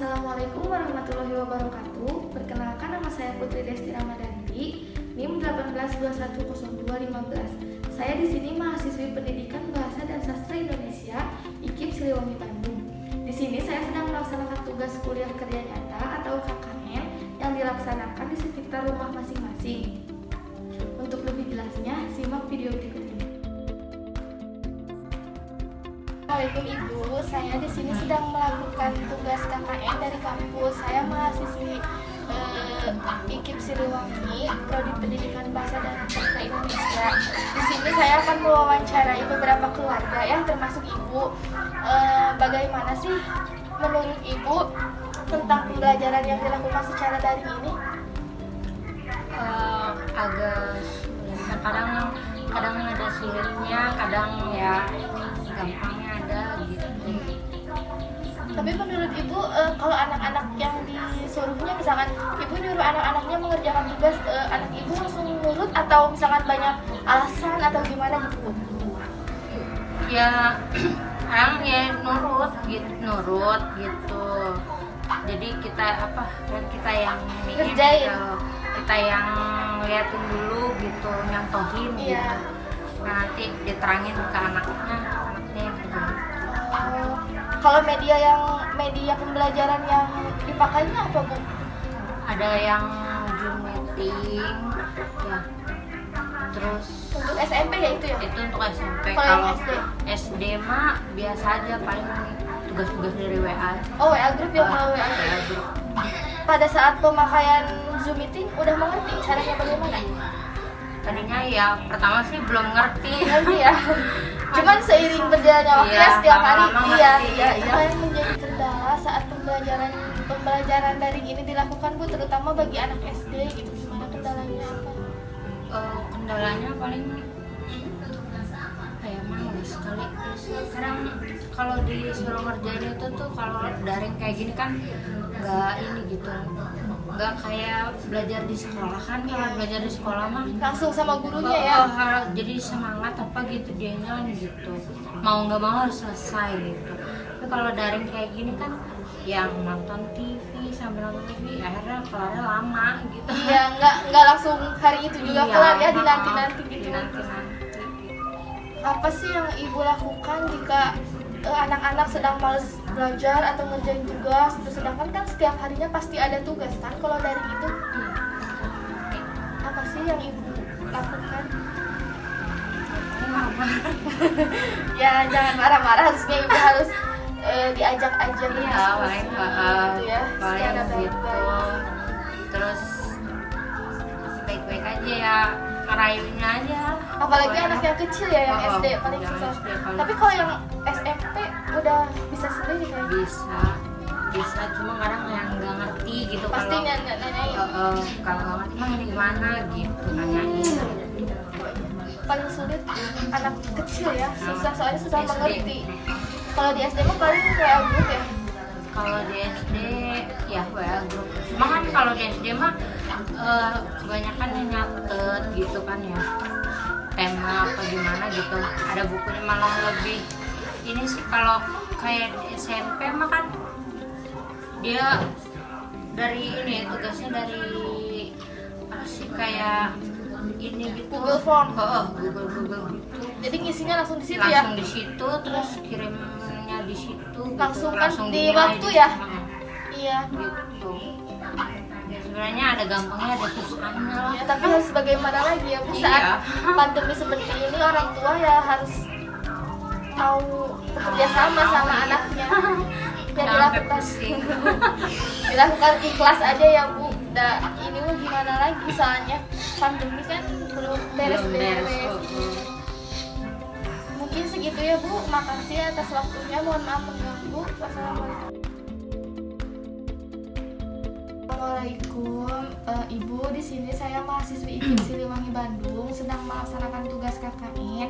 Assalamualaikum warahmatullahi wabarakatuh. Perkenalkan, nama saya Putri Desti Ramadanti, NIM 18210215. Saya di sini mahasiswi Pendidikan Bahasa dan Sastra Indonesia, IKIP Siliwangi Bandung. Di sini saya sedang melaksanakan tugas kuliah kerja nyata atau KKN yang dilaksanakan di sekitar rumah masing-masing. Untuk lebih jelasnya, simak video berikut ini. Assalamualaikum Ibu, saya di sini sedang melakukan tugas KKN dari kampus. Saya mahasiswi IKIP Siliwangi, Prodi Pendidikan Bahasa dan Sastra Indonesia. Di sini saya akan mewawancarai beberapa keluarga ya, termasuk Ibu. Bagaimana sih menurut Ibu tentang pembelajaran yang dilakukan secara daring ini? Agak sulit. Kadang ada sulitnya, kadang ya gampangnya ada gitu. Tapi menurut Ibu, kalau anak-anak yang disuruhnya, misalkan Ibu nyuruh anak-anaknya mengerjakan tugas, anak Ibu langsung nurut atau misalkan banyak alasan atau gimana gitu Bu? Ya kadang ya nurut gitu. Jadi kita yang Ngerjain. kita yang liatin dulu gitu, nyontohin gitu. Nah, nanti diterangin ke anaknya yang kerjain. Kalau media pembelajaran yang dipakainya apa Bu? Ada yang Zoom meeting ya. Terus Untuk SMP ya itu ya? itu untuk SMP. Kalau yang SD? SD mah biasa aja, paling tugas-tugas dari WA. Oh, WA group ya, kalau WA group. Pada saat pemakaian Zoom meeting udah mengerti caranya bagaimana? Tadinya ya pertama sih belum ngerti. Ngerti ya? Cuman seiring berjalannya waktu Iya, ya setiap hari lama-lama iya. ngerti. Apa yang menjadi kendala saat pembelajaran daring ini dilakukan Bu, terutama bagi anak SD gitu, gimana kendalanya apa? Kendalanya paling kayak males sekali. Kadang kalau disuruh ngerjain itu tuh, kalau daring kayak gini kan nggak ini gitu, nggak kayak belajar di sekolah kan. Kalau belajar di sekolah mah Langsung sama gurunya ya? jadi semangat apa gitu dianya gitu, mau nggak mau harus selesai gitu. Tapi kalau daring kayak gini kan yang nonton TV sambil nonton TV akhirnya kelarnya lama gitu. Iya, nggak langsung hari itu juga Iya, kelar ya, dinanti-nanti gitu. Dinanti-nanti. Apa sih yang Ibu lakukan jika anak-anak sedang males belajar atau ngerjain tugas? Sedangkan kan setiap harinya pasti ada tugas kan kalau daring itu. Apa sih yang Ibu lakukan? Ya jangan marah-marah, harusnya Ibu harus diajak-ajak berdiskusi gitu ya, secara gitu. baik-baik. Terus baik-baik aja ya, ngarahinnya aja. Apalagi anak yang kecil ya, yang SD paling yang susah. SD paling Tapi kalau yang SMP udah bisa sendiri kan? bisa, cuma kadang yang nggak ngerti gitu. Pasti kalau nanyain. kalau nggak ngerti mah ini gimana gitu, nanyain. Paling sulit anak kecil ya, susah, soalnya susah SD. mengerti. Kalau di SD mah paling WA group ya. Kalau di SD ya WA group. Cuma kan kalau di SD mah kebanyakan yang nyatet gitu kan ya, tema apa gimana gitu. Ada bukunya malah lebih ini sih. Kalau kayak di SMP mah kan dia dari ini tugasnya dari apa sih, kayak ini gitu, Google Form. Google gitu. Jadi ngisinya langsung di situ ya. Langsung di situ, terus kirimnya di situ gitu. Langsung kan di dinilai waktu di ya? sana. Iya. Gitu. Sebenarnya ada gampangnya, ada susahnya lah. Ya, tapi harus bagaimana lagi ya Bu, Iya. saat pandemi seperti ini orang tua ya harus mau bekerja sama sama anaknya. Ya dilakukan dilakukan ikhlas aja ya Bu. Ini mah gimana lagi, soalnya pandemi kan belum beres-beres. Mungkin segitu ya Bu. Makasih atas waktunya. Mohon maaf mengganggu. Wassalamualaikum. Assalamualaikum Ibu, di sini saya mahasiswi IKIP Siliwangi Bandung sedang melaksanakan tugas KKN.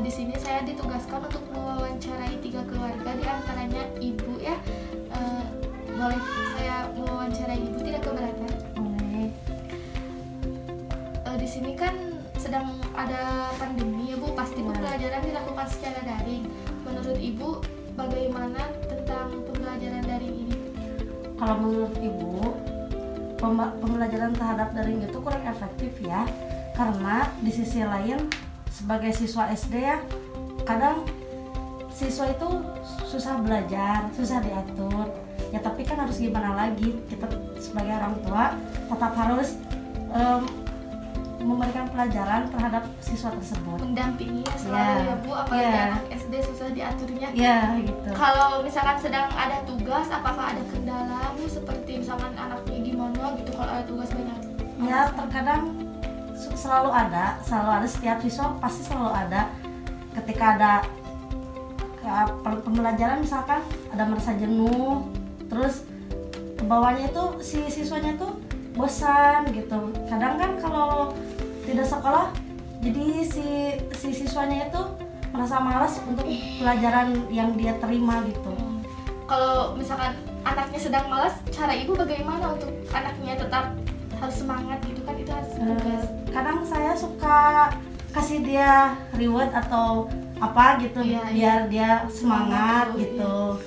Di sini saya ditugaskan untuk mewawancarai 3 keluarga, di antaranya Ibu ya. Boleh saya mewawancarai Ibu, tidak keberatan? Di sini kan sedang ada pandemi ya Bu, pasti pembelajaran dilakukan secara daring. Menurut Ibu bagaimana tentang pembelajaran daring ini? kalau menurut Ibu pembelajaran terhadap daring itu kurang efektif ya, karena di sisi lain sebagai siswa SD ya, kadang siswa itu susah belajar, susah diatur ya, tapi kan harus gimana lagi, kita sebagai orang tua tetap harus memberikan pelajaran terhadap siswa tersebut, mendampingi selalu ya Bu, apalagi anak SD susah diaturnya ya gitu. Kalau misalkan sedang ada tugas, apakah ada kendala Bu, seperti misalkan anaknya gimana gitu kalau ada tugas banyak? Ya terkadang selalu ada setiap siswa pasti selalu ada ketika ada pembelajaran, misalkan ada merasa jenuh, terus kebawahnya itu si siswanya tuh bosan gitu. Kadang kan kalau tidak sekolah, jadi si siswanya itu merasa malas untuk pelajaran yang dia terima gitu. Kalau misalkan anaknya sedang malas, cara ibu bagaimana untuk anaknya tetap harus semangat gitu kan, itu harus tugas. Kadang saya suka kasih dia reward atau apa gitu, biar dia semangat gitu.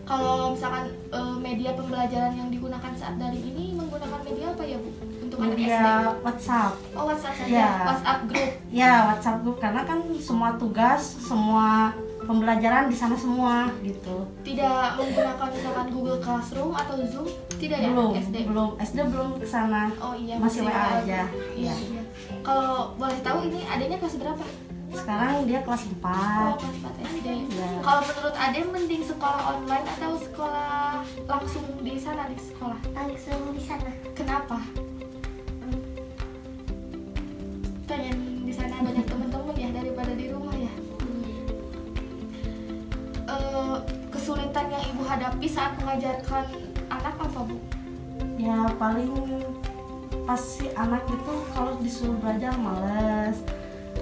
Kalau misalkan media pembelajaran yang digunakan saat daring ini menggunakan media apa ya Bu? Untuk anak Media SD? WhatsApp. Oh WhatsApp saja, Ya. WhatsApp group. Ya WhatsApp group, karena kan semua tugas, semua pembelajaran di sana semua gitu. Tidak menggunakan misalkan Google Classroom atau Zoom? Tidak ya Belum, anak SD? SD belum kesana. Oh iya, Masih WA aja. Iya, iya. Kalau boleh tahu ini adanya kelas berapa? Sekarang dia kelas 4. Oh, kelas 4 SD. Iya. Kalau menurut Ade mending sekolah online atau sekolah langsung di sana di sekolah? Langsung di sana. Kenapa? Pengen di sana banyak teman-teman ya daripada di rumah ya. Kesulitan yang ibu hadapi saat mengajarkan anak apa Bu? Ya paling pasti anak itu kalau disuruh belajar males.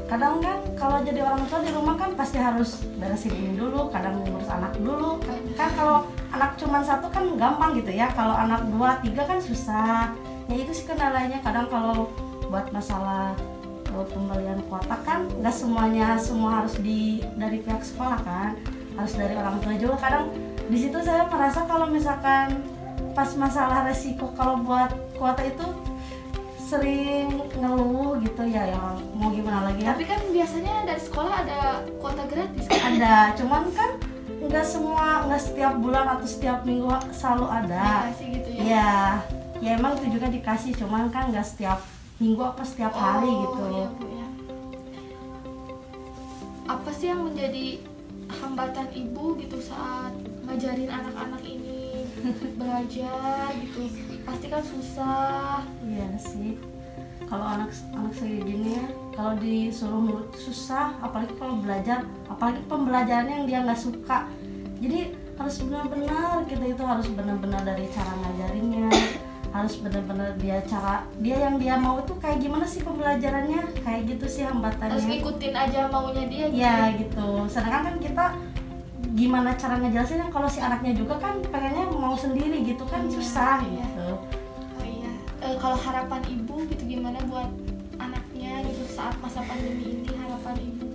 Kadang kan kalau jadi orang tua di rumah kan pasti harus beresin ini dulu, kadang ngurus anak dulu. Kan kalau anak cuma satu kan gampang gitu ya, kalau anak 2, 3 kan susah. Ya itu sih kendalanya. Kadang kalau buat masalah pembelian kuota kan nggak semuanya harus dari pihak sekolah kan, harus dari orang tua juga. Kadang di situ saya merasa kalau misalkan pas masalah resiko kalau buat kuota itu sering ngeluh gitu ya, mau gimana lagi ya. Tapi kan biasanya dari sekolah ada kuota gratis kan? Ada, cuman kan nggak setiap bulan atau setiap minggu selalu ada. Dikasih gitu ya? Ya emang itu juga dikasih, cuman kan nggak setiap minggu apa setiap hari gitu. Iya, Bu, ya. Apa sih yang menjadi hambatan ibu gitu saat ngajarin anak-anak ini belajar gitu? Pasti kan susah. Iya sih. Kalau anak kayak gini ya, kalau disuruh nurut susah, apalagi kalau belajar, apalagi pembelajaran yang dia nggak suka. Jadi harus benar-benar kita itu harus benar-benar dari cara ngajarinnya, harus benar-benar dia yang dia mau itu kayak gimana sih pembelajarannya, kayak gitu sih hambatannya. Harus ngikutin aja maunya dia gitu. Ya gitu. Sedangkan kan kita gimana cara ngejelasinnya, kalau si anaknya juga kan pengennya mau sendiri gitu kan, susah Iya. gitu. Oh iya. Kalau harapan ibu gitu gimana buat anaknya gitu saat masa pandemi ini, harapan ibu?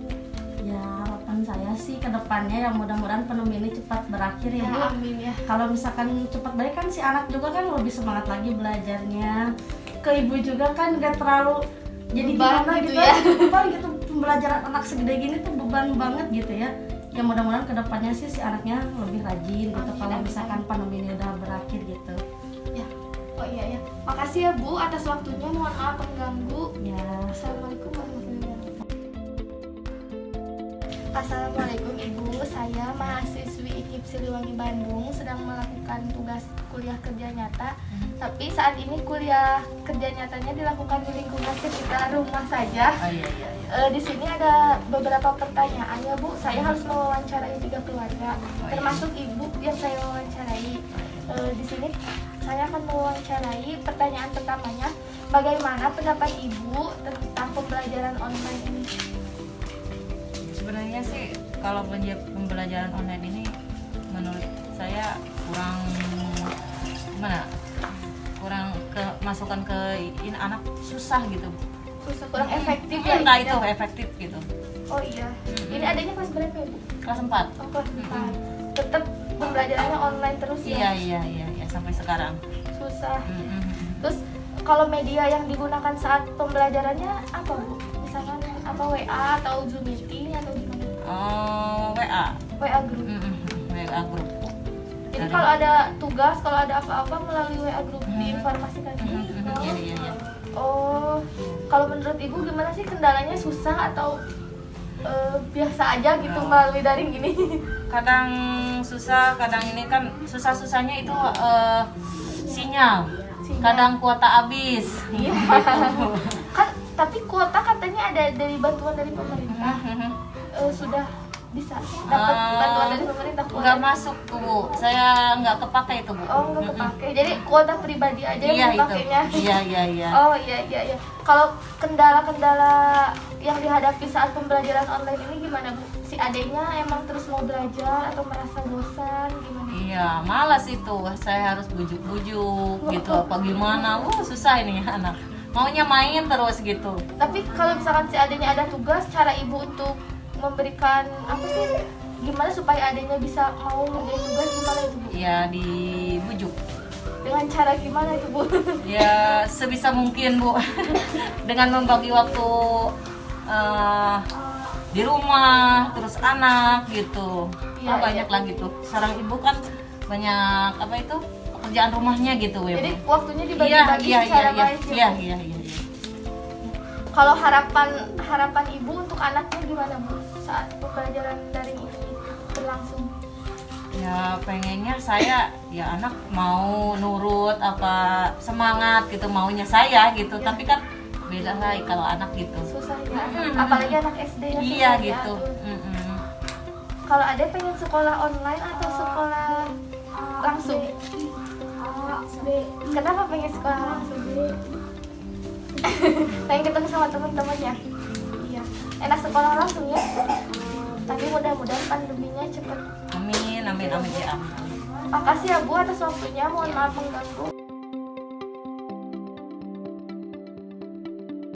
Ya harapan saya sih ke depannya ya mudah-mudahan pandemi ini cepat berakhir ya, Ya, Bu. amin ya. Kalau misalkan cepat balik kan si anak juga kan lebih semangat lagi belajarnya. Ke ibu juga kan gak terlalu jadi Beban gimana gitu gitu ya. beban gitu, pembelajaran anak segede gini tuh beban banget gitu ya. Ya mudah-mudahan ke depannya sih si anaknya lebih rajin gitu, Amin, kalau amin. misalkan pandemi ini udah berakhir gitu. Ya. Oh iya ya. Makasih ya Bu atas waktunya. Mohon maaf pengganggu. Ya. Assalamualaikum warahmatullahi wabarakatuh. Assalamualaikum Ibu, saya mahasiswi IKIP Siliwangi Bandung sedang melakukan tugas kuliah kerja nyata. Tapi saat ini kuliah kerja nyatanya dilakukan di lingkungan sekitar rumah saja. Oh iya iya. Di sini ada beberapa pertanyaan ya Bu. Saya harus mewawancarai 3 keluarga, termasuk Ibu yang saya wawancarai. Di sini saya akan mewawancarai. Pertanyaan pertamanya, bagaimana pendapat Ibu tentang pembelajaran online ini? Sebenarnya sih kalau pembelajaran online ini menurut saya kurang masukkan ke ini anak susah gitu. Susah, kurang efektif ya? Entah Ibu, itu ya? efektif gitu. Oh iya. Ini adanya kelas berapa ya Bu? Kelas 4. Oh kelas 4. Tetap pembelajarannya online terus ya? Iya. sampai sekarang. Susah. Mm-mm. Terus kalau media yang digunakan saat pembelajarannya apa Bu? Misalkan apa WA atau Zoom meeting atau gimana? WA. WA group. Mm-mm. WA grup. Jadi kalau ada tugas, kalau ada apa-apa melalui WA group diinformasikan. Iya, iya, iya. Oh, kalau menurut Ibu gimana sih kendalanya, susah atau biasa aja gitu melalui daring ini? Kadang susah, kadang ini kan susah-susahnya itu sinyal. Kadang kuota habis. Iya. Kan tapi kuota katanya ada dari bantuan dari pemerintah. Sudah bisa dapat bantuan dari pemerintah kuota? Nggak masuk tuh Bu, saya nggak kepakai itu Bu. Oh, nggak kepake. Jadi kuota pribadi aja yang dipakainya. Iya. Oh iya. Kalau kendala-kendala yang dihadapi saat pembelajaran online ini gimana Bu? Si adiknya emang terus mau belajar atau merasa bosan gimana? Iya, malas itu. Saya harus bujuk-bujuk gitu. Apa gimana? Susah ini anak. Maunya main terus gitu. Tapi kalau misalkan si adiknya ada tugas, cara Ibu untuk memberikan apa sih? Gimana supaya adiknya bisa mau ngerjain tugas, gimana itu Bu? Ya dibujuk. Dengan cara gimana itu Bu? Ya sebisa mungkin Bu. Dengan membagi waktu di rumah, terus anak gitu. Iya, Banyak lah gitu. Seorang ibu kan banyak apa itu pekerjaan rumahnya gitu ya. Jadi Bu. waktunya dibagi-bagi secara baik ya, Bu? Iya. Kalau harapan Ibu untuk anaknya gimana Bu saat pembelajaran daring ini berlangsung? Ya pengennya saya ya anak mau nurut apa semangat gitu maunya saya gitu. Tapi kan beda lah kalau anak gitu. Susah ya, apalagi anak SD ya. Iya susah gitu. diatur. Kalau ada pengen sekolah online atau sekolah langsung? Kenapa pengen sekolah langsung? Pengen ketemu sama teman-temannya. Iya. Enak sekolah langsung ya. Tapi mudah-mudahan pandeminya cepat. Amin ya. Makasih ya Bu atas waktunya. Mohon maaf mengganggu.